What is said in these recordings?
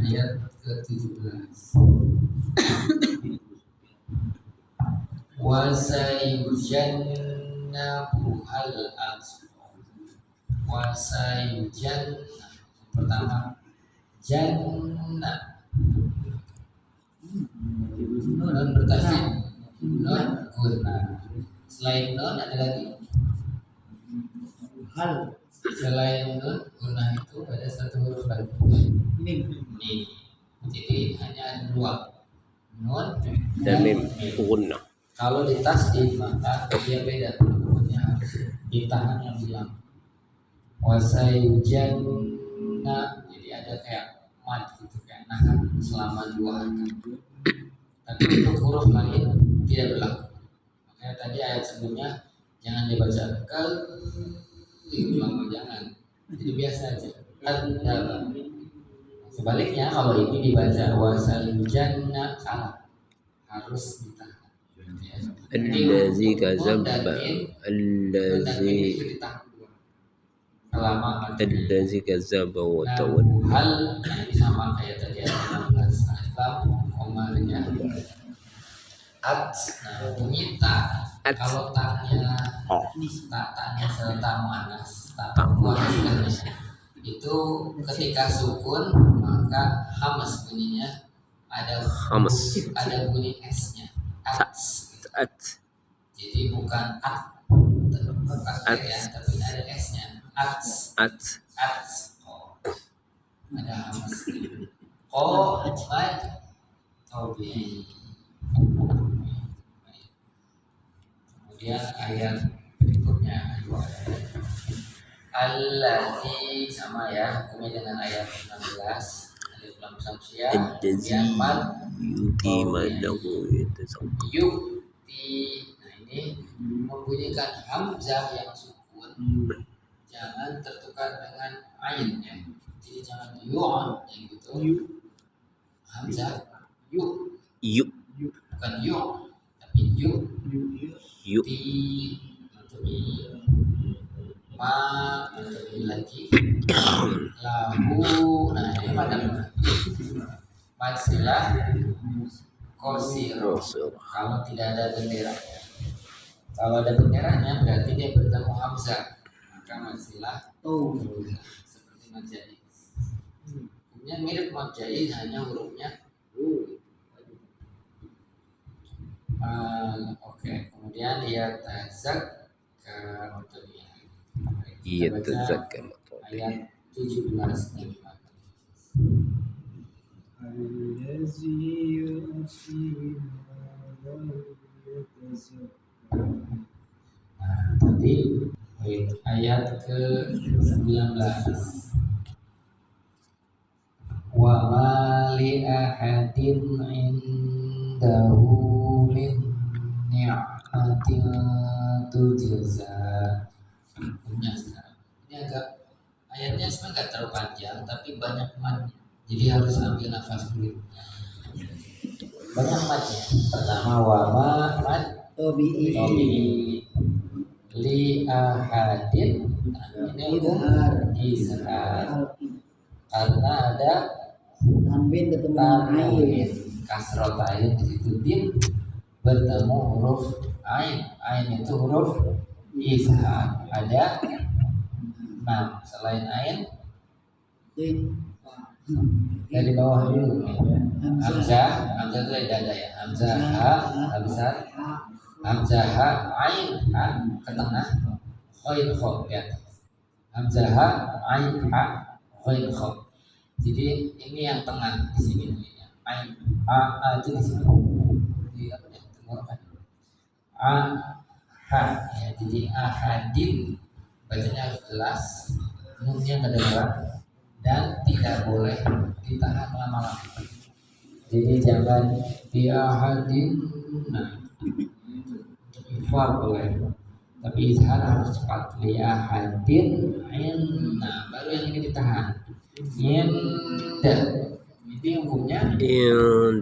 ayat ke-17. Wa sayujannabuhal atqa. Wa sayujanna. Pertama, jannah. Nun bertasydid. Nun gunnah. Selain nun ada lagi? Hal. Selain nun gunnah itu ada satu huruf lagi. Mim. Mim. Jadi hanya ada dua, nun dan mim gunnah. Kalau di tasdid maka dia beda, namanya harus ditahan yang bilang wasayujanna, jadi ada kayak mad gitu, kayak nahan selama dua harkat. Tapi untuk huruf lain tidak berlaku. Makanya tadi ayat sebelumnya jangan dibaca kal itu lama, jangan. Jadi biasa aja. Ada. Sebaliknya kalau ini dibaca wasayujanna salah, harus ditahan. Allazi kadzaba allazi kadzaba wa tawalla. Hal ini sama kayak tadi ayat 16 alif komanya at. Nah, bunyi ta. Kalau taknya taknya serta muannas, tak muannas itu ketika sukun maka hamas bunyinya, ada bunyi s-nya. At. Jadi bukan at ya, tapi ada s-nya. At. Oh. Ada hamas. Oh, baik. Tobi. Kemudian ayat berikutnya Allazi sama ya, hukumnya dengan ayat 16 alif lam samsiah. Kemudian mad yuti madahu yatasawwa. Yukti. Nah ini membunyikan hamzah yang sukun, jangan tertukar dengan ain ya. Jadi jangan yu'an yang gitu. Hamzah yuk bukan yuk, tapi yuk. Ti ma lagi lahu. Nah ini pada masilah kosiro. Kalau tidak ada bendera, kalau ada benderanya berarti dia bertemu hamzah, maka masilah seperti majai. Hukumnya mirip majai, hanya hurufnya Oke. Kemudian dia tazak ke motornya. Ayat 17 dan 18. Tadi ayat ke-19. Wa ma li ahadin indahu min ni'matin tujza. Ini agak ayatnya sebenarnya nggak terlalu panjang, tapi banyak mad, jadi harus ambil nafas dulu. Banyak madnya. Pertama wa ma mad tobi li ahadin. Ini izhar karena ada tanwin tanwin kasrot ain di situ, din bertemu huruf ain itu huruf izhar. Ada 6 selain ain dari bawah dulu nih. Hamzah itu ada ya. Hamzah ha besar, hamzah ha ain ha ke tengah, ghain kha ya. Hamzah ha ain ha ghain kha. Jadi ini yang tengah di sini bunyinya. Ain a itu di sini. Di apa ya? Tenggorokan. A ha ya. Jadi ahadin bacanya harus jelas, nunnya kedengaran dan tidak boleh ditahan lama-lama. Jadi jangan ahadin. Nah, ifar boleh, tapi izhar harus cepat. Ahadin nah baru yang ini ditahan. Inda ini hukumnya nun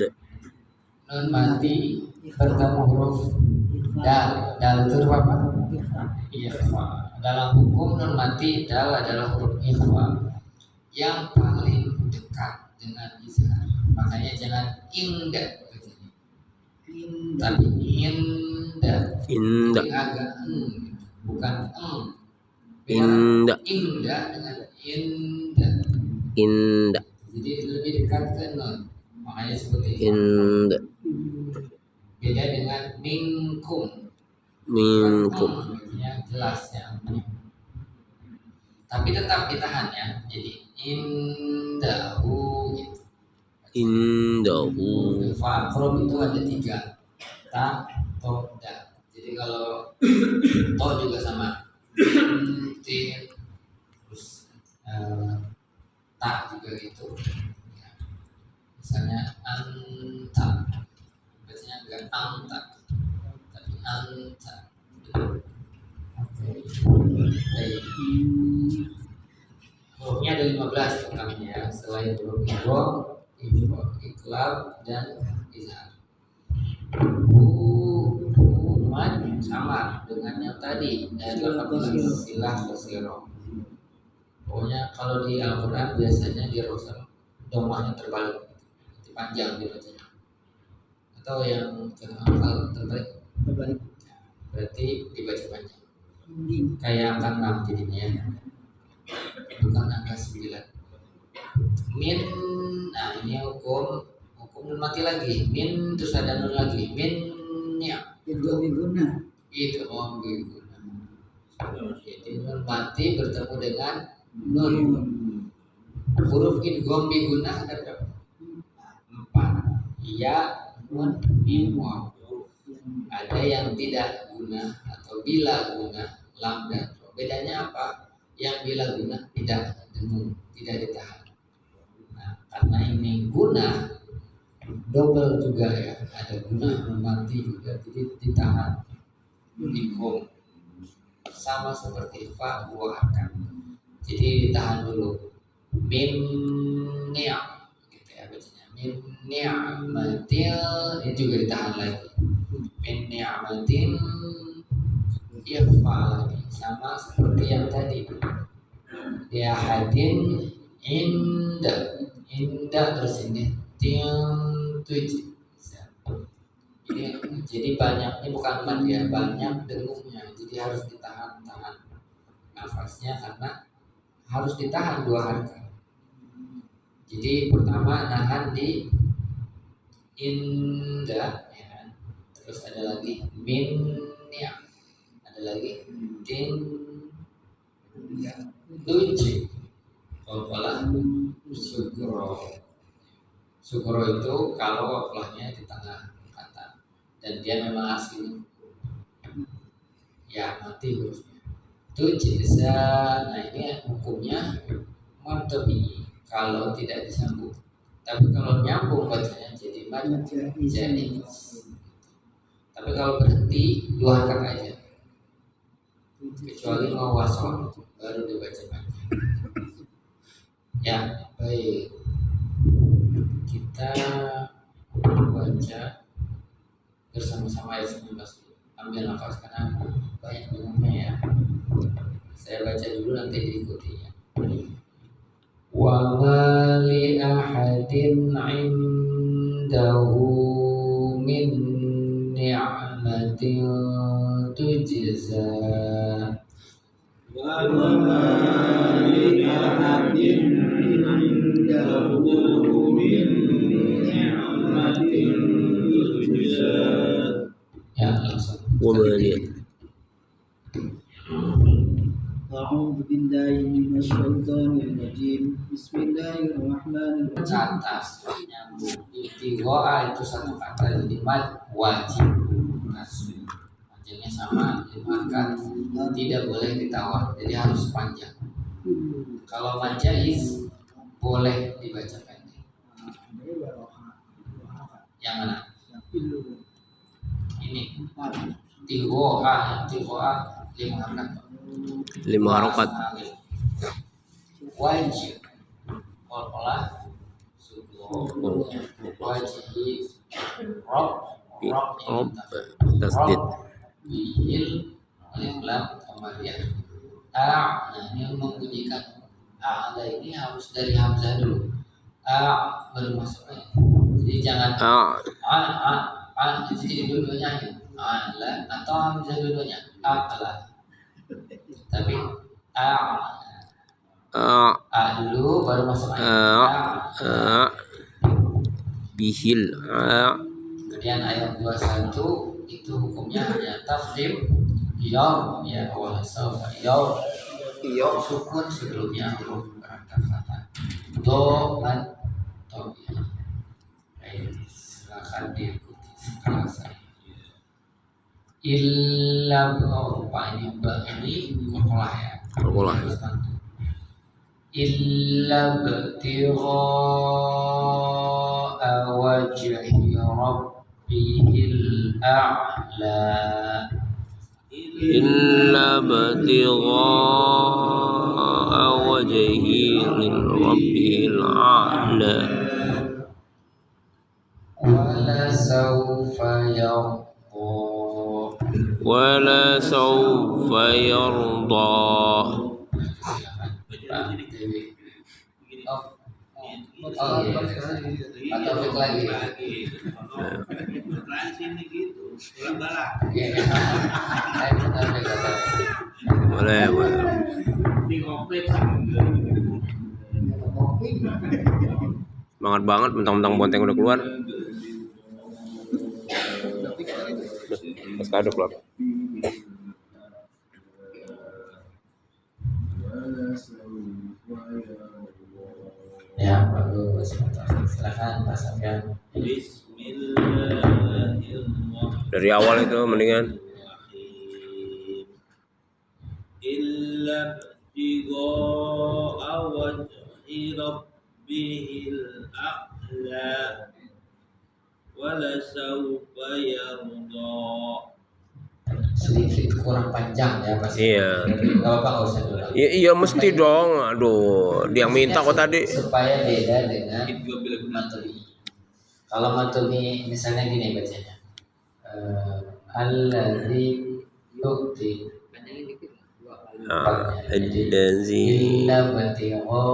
mati bertemu huruf dal itu huruf apa? Ikhfa. Dalam hukum nun mati dal adalah huruf ikhfa yang paling dekat dengan izhar. Makanya jangan inda bacanya. indah Tapi inda. Indah. Jadi agak bukan Indah. Inda dengan inda. Indah. Jadi lebih dekat ke nun. Makanya seperti itu. Indah. Beda dengan minkum. Minkum. Ya, jelas ya. Tapi tetap ditahan ya. Jadi indahu gitu. Indahu. Huruf itu ada 3. Ta, to, da. Jadi kalau to juga sama. Tin, terus ta juga gitu. Ya. Misalnya anta, bacanya bukan anta, tapi anta. Oke. Baik. Hurufnya ada 15 totalnya, selain huruf iqlab dan izhar. Umat sama dengan yang tadi dan 18 silah qasiro. Pokoknya kalau di Al-Quran biasanya di Rasul domahnya terbalik, panjang dibacanya. Atau yang terbalik, berarti dibaca panjang. Kayak angka 6 jadinya ya. Bukan angka 9. Min, nah ini hukum mati lagi. Min terus ada nun lagi. Min ya. itu diguna Itu diguna. Jadi nun mati bertemu dengan nun. Huruf idgham biguna ada berapa? 4. Iya, nun, mim, waw. Ada yang tidak guna atau bila guna, lam dan ro. Bedanya apa? Yang bila guna tidak dengung, tidak ditahan. Nah, karena ini guna double juga ya, ada guna mati juga, jadi ditahan. Dikum sama seperti fa wa akan. Jadi ditahan dulu. Min ni'am gitu ya bacanya. Min ni'matil ini juga ditahan lagi. Min ni'matin irfa lagi sama seperti yang tadi. Ya hadin inda terus ini tujuh. Jadi banyak, ini bukan mat ya, banyak dengungnya. Jadi harus ditahan nafasnya karena harus ditahan 2 harkat. Jadi pertama nahan di inda ya. Terus ada lagi minnya. Ada lagi tin tujuh. Kalau syukro itu kalau waplahnya di tengah kata dan dia memang asli ya mati hurufnya. Tujuh. Nah ini hukumnya mantobi kalau tidak disambung. Tapi kalau nyambung bacanya jadi jadi. Tapi kalau berhenti 2 harkat aja. Kecuali mau wasol baru dibaca panjang. Ya, baik. Kita baca bersama-sama ayat 19. Ambil nafas karena banyak dengannya ya. Saya baca dulu nanti diikuti ya. Wa ma li ahadin 'indahu min ni'matin tujza wa ma li ahadin indahu min ni'matin tujza. Ya langsung. Wa ma li A'udzu billahi minasyaitonir rajim. Bismillahirrahmanirrahim. Atas nyambung ibtigoa itu satu kata jadi mad wajib nasbi panjangnya sama 5 harkat tidak boleh ditawar jadi harus panjang. Kalau mad jaiz boleh dibaca pendek. Yang mana? Ini tigoa 5 harkat 5 harokat. Wajib olah wajib rob Tasdid. bihil alif lam qamariyah. Nah ini membunyikan ada ini harus dari hamzah dulu. baru masuk. Jadi jangan itu jadi dua-duanya lah atau hamzah dua-duanya lah. Tapi dulu baru masuk bihil kemudian ayat 21 itu hukumnya hanya tafkhim yaum ya wala saufa yaum sukun sebelumnya huruf kata doan tobiah. Silakan diikuti kelas illa rupa ini kokolah ya Kokolah. illa btigha'a wajhi rabbihil a'la illa batigha'a wajhi rabbil a'la wala sawfa yarda wala sawfa yarda. Atau lagi. Boleh. Semangat banget mentang-mentang Bonteng udah keluar. Mas kado keluar. Ya, bagus. Silakan Pak Sofyan. Dari awal itu mendingan. Illa btigha'a wajhi rabbihil a'la wala sawfa yarda. Sedikit kurang panjang ya Pak. Iya. Enggak apa-apa, enggak usah dulu. Iya mesti dong. Aduh, dia yang minta kok tadi. Supaya beda dengan maturi. Kalau maturi misalnya gini bacanya. Alladzi yu'ti Allazi illa batigha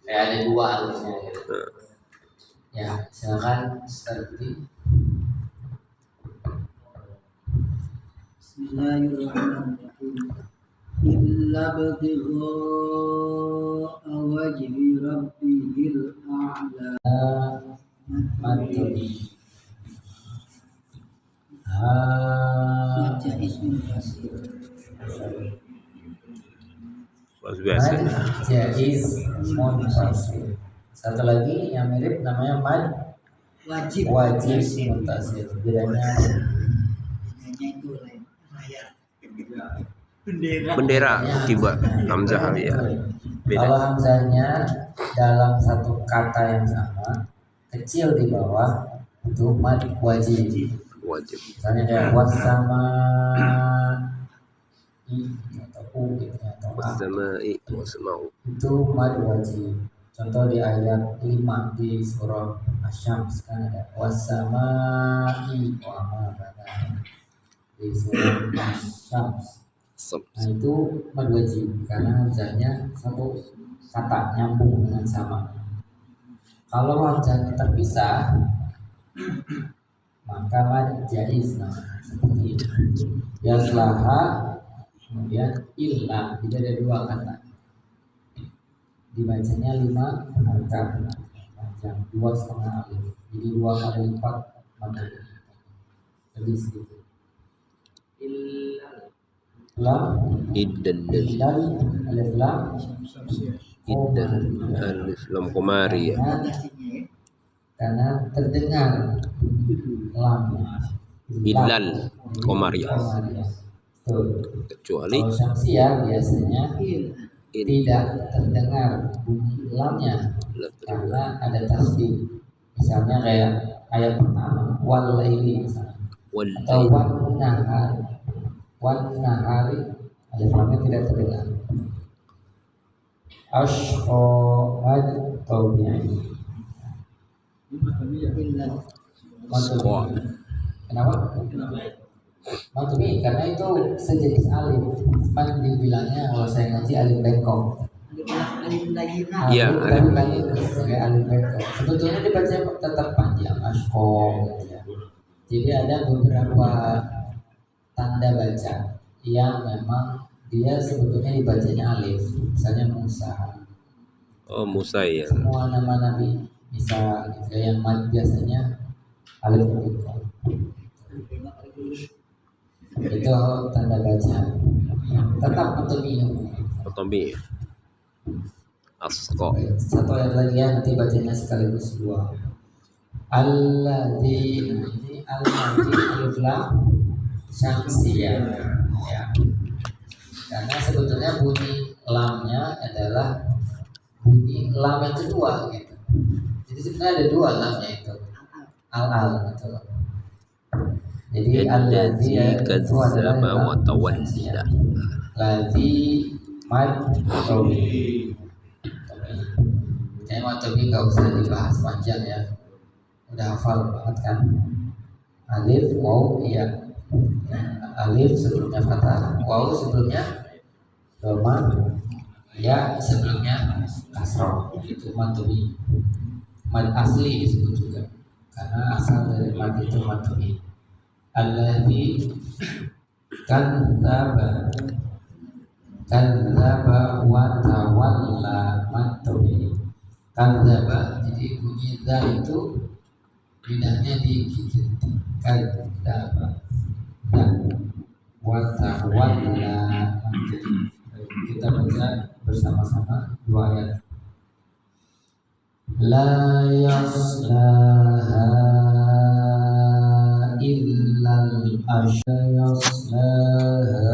kayak ada dua harusnya gitu. Ya, silakan seperti Bismillahirrahmanirrahim. Illa btigha'a wajhi rabbihil a'la. maturi. Baca ismul fasih. Mas biasa. Jaiz muntasir. Satu lagi yang mirip namanya mad Wajib. wajib muntasir. Bedanya itu lain. Bendera tiba hamzah ya. Beda. kalau hamzahnya dalam satu kata yang sama kecil di bawah itu mad wajib. Wajib. Misalnya kayak wasama atau gitu atau Wasama'i wasma'u. itu mad wajib. Contoh di ayat 5 di surah Asy-Syams kan ada wasama'i wa ma banaha di surah Asy-Syams. Nah itu mad wajib karena hamzahnya satu kata nyambung dengan sama. Kalau hamzahnya terpisah maka mad jaiz seperti itu. Yaslaha kemudian illa jadi ada dua kata dibacanya 5 harakat panjang 2,5 alif jadi 2 kali lipat mad lebih sedikit lam Iddan dan alif lam iddan alif lam komari ya. karena terdengar lam Bilal komari ya. Betul. Kecuali Kalau syamsiah biasanya tidak terdengar bunyi lamnya karena ada tasbih. Misalnya kayak ayat pertama wal laili misalnya atau wan nahari alif lamnya tidak terdengar. Ashqad tabi'i. Squad. Kenapa? Matumi karena itu sejenis alif. Cuman dibilangnya kalau saya ngaji alif bengkok. alif layyinah. Iya, Alif alif lagi sebagai alif beko. Sebetulnya dibaca tetap panjang, asko gitu ya. Jadi ada beberapa tanda baca yang memang dia sebetulnya dibacanya alif. Misalnya Musa. Oh, Musa ya. Semua nama nabi bisa gitu ya, yang mad biasanya alif beko. Itu tanda baca. Tetap untuk minum. Otomi. Asko. Satu ayat lagi ya, nanti bacanya sekaligus dua. Alladzi, ini alladzi alif lam syamsiyah ya. Karena sebetulnya bunyi lamnya adalah bunyi lam yang kedua gitu. Jadi sebenarnya ada dua lamnya itu. Al gitu. Jadi alladzi itu adalah lam syamsiyah. Ladzi mad tobi. Kayaknya mad tobi nggak usah dibahas panjang ya. Udah hafal banget kan? Alif, waw, iya. Alif sebelumnya fathah, waw sebelumnya dhamma, ya sebelumnya kasroh. Itu mad tobi. Mad asli disebut juga karena asal dari mad itu mad tobi. Alladzi kadzdzaba wa tawalla mad tobi. Kadzdzaba, jadi bunyi dza itu lidahnya digigit. Kadzdzaba dan wa tawalla. Kita baca bersama-sama dua ayat. La yaslaha illal ashqa, yaslaha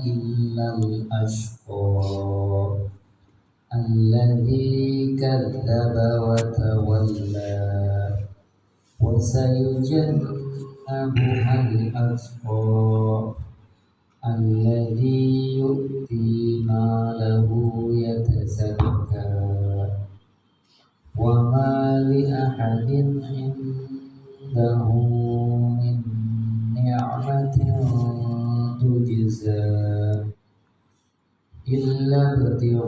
illal ashqa alladzi kadzdzaba wa tawalla wa sayujannabuhal atqa alladzi yu'ti malahu yatazakka wa ma li ahadin indahu min ni'matin tujza illa ibtigha'a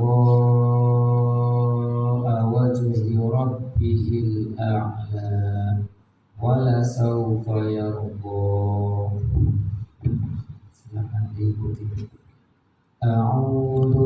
wajhi rabbihil a'la wala sawfa yarda. Silakan diikuti. A'udzu